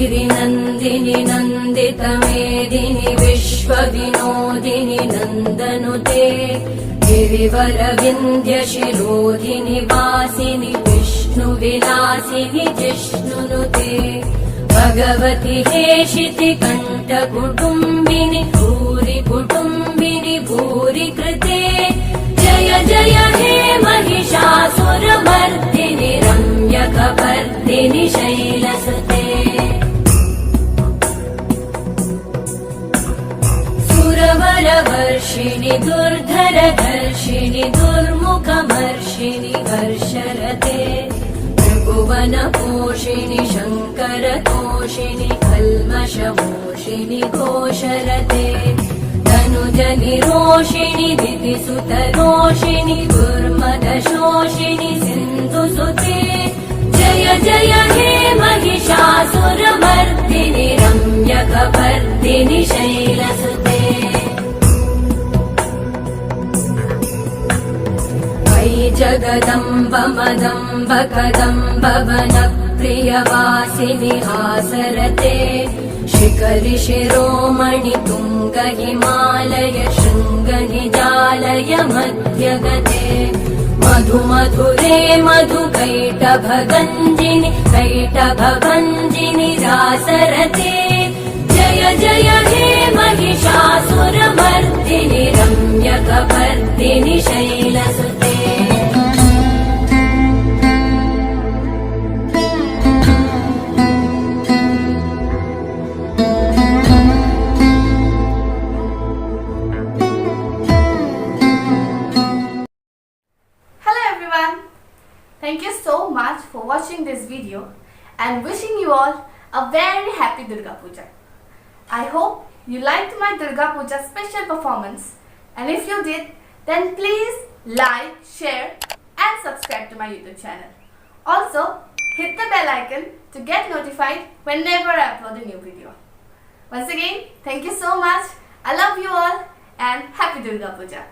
गिरिनन्दिनि नन्दितमेदिनि विश्वविनोदिनि नन्दनुते गिरिवरविन्ध्यशिरोधिनि वासिनि विष्णुविलासिनि जिष्णुनुते भगवति हेशिति कण्ठकुटुम्बिनि भूरि कुटुम्बिनि भूरि कृते जय जय हे महिषासुरमर्दिनि रम्यकपर्दिनि शैलसुते सुरवरवर्षिणि दुर्धरधर्षिणि दुर्मुखमर्षिणि हर्षरते त्रिभुवनपोषिणि शङ्करतोषिणि कल्मषमोषिणि घोषरते तनुजनिरोषिणि दितिसुतरोषिणि दुर्मदशोषिणि सिन्धुसुते जय जय हे महिषासुरमर्दिनि रम्यकपर्दिनि शैलसुते अयि जगदम्ब मदम्ब कदम्ब वनप्रियवासिनि हासरते शिखरि शिरोमणि तुङ्ग हिमालय शृङ्ग निजालय मध्यगते मधु मधुरे मधु कैटभगञ्जिनि कैटभभञ्जिनि रासरते जय जय हे महिषासुरमर्दिनि रम्यकपर्दिनि शैलसुते Thank you so much for watching this video and wishing you all a very happy Durga Puja. I hope you liked my Durga Puja special performance, and if you did, then please like, share and subscribe to my YouTube channel. Also, hit the bell icon to get notified whenever I upload a new video. Once again, thank you so much. I love you all and happy Durga Puja.